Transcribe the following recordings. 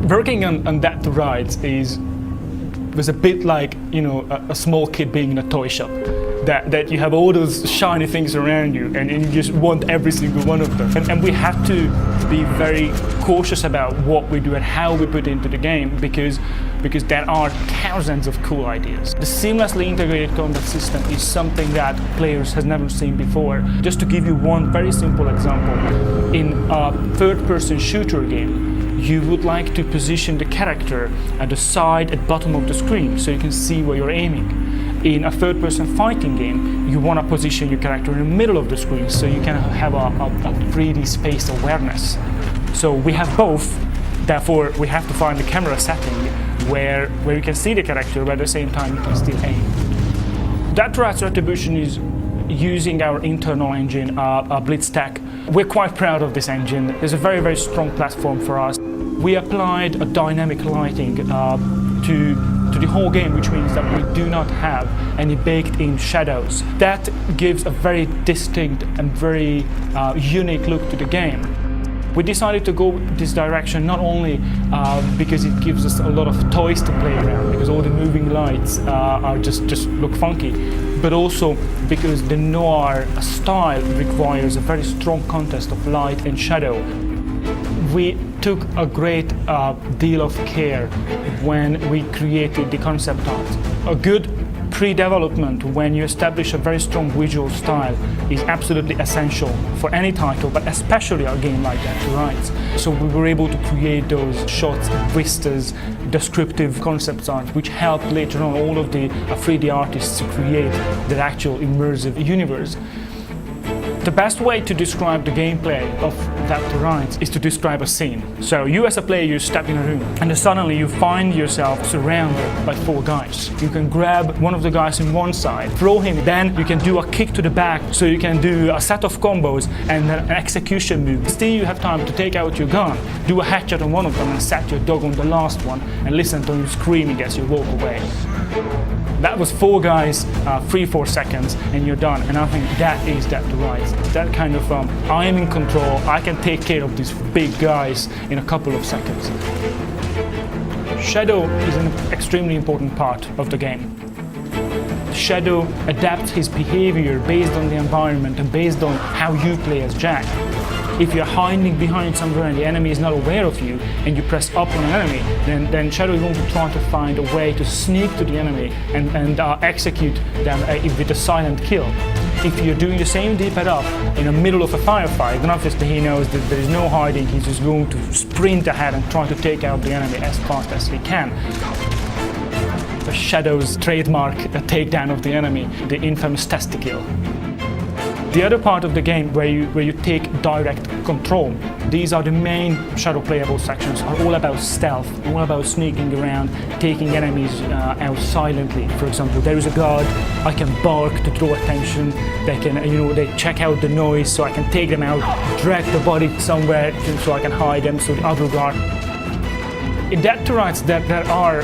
Working on That to Rights was a bit like, a small kid being in a toy shop. That you have all those shiny things around you and you just want every single one of them. And we have to be very cautious about what we do and how we put into the game because there are thousands of cool ideas. The seamlessly integrated combat system is something that players has never seen before. Just to give you one very simple example, in a third-person shooter game, you would like to position the character at the side at bottom of the screen so you can see where you're aiming. In a third-person fighting game, you want to position your character in the middle of the screen so you can have a 3D space awareness. So we have both, therefore we have to find the camera setting where you can see the character, but at the same time you can still aim. That Retribution is using our internal engine, BlitzTech. We're quite proud of this engine. It's a very, very strong platform for us. We applied a dynamic lighting to the whole game, which means that we do not have any baked-in shadows. That gives a very distinct and very unique look to the game. We decided to go this direction not only because it gives us a lot of toys to play around, because all the moving lights are just look funky, but also because the noir style requires a very strong contrast of light and shadow. We took a great deal of care when we created the concept art. A good pre-development, when you establish a very strong visual style, is absolutely essential for any title, but especially a game like That to Rights. So we were able to create those shots, vistas, descriptive concept art, which helped later on all of the 3D artists to create that actual immersive universe. The best way to describe the gameplay of That to Rights is to describe a scene. So you as a player, you step in a room and then suddenly you find yourself surrounded by 4 guys. You can grab one of the guys in one side, throw him, then you can do a kick to the back, so you can do a set of combos and an execution move. Still you have time to take out your gun, do a headshot on one of them and set your dog on the last one and listen to him screaming as you walk away. That was 4 guys, 3-4 seconds, and you're done. And I think that is That to Rights. That kind of, I am in control, I can take care of these big guys in a couple of seconds. Shadow is an extremely important part of the game. Shadow adapts his behavior based on the environment and based on how you play as Jack. If you're hiding behind somewhere and the enemy is not aware of you and you press up on an enemy, then Shadow is going to try to find a way to sneak to the enemy and execute them with a silent kill. If you're doing the same D-pad up in the middle of a firefight, then obviously he knows that there is no hiding, he's just going to sprint ahead and try to take out the enemy as fast as he can. The Shadow's trademark, the takedown of the enemy, the infamous testicle. The other part of the game where you take direct control. These are the main Shadow playable sections, are all about stealth, all about sneaking around, taking enemies out silently. For example, there is a guard, I can bark to draw attention, they can, they check out the noise so I can take them out, drag the body somewhere so I can hide them so the other guard. In That to Rights there are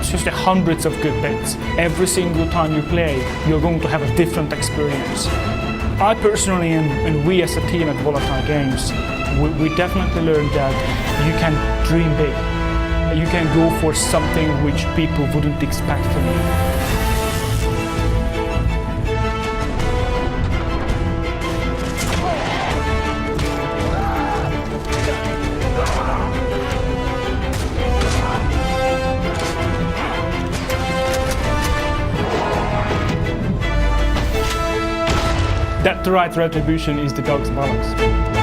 just hundreds of good bits. Every single time you play, you're going to have a different experience. I personally, and we as a team at Volatile Games, we definitely learned that you can dream big. You can go for something which people wouldn't expect from you. That to Rights Retribution is the dog's bollocks.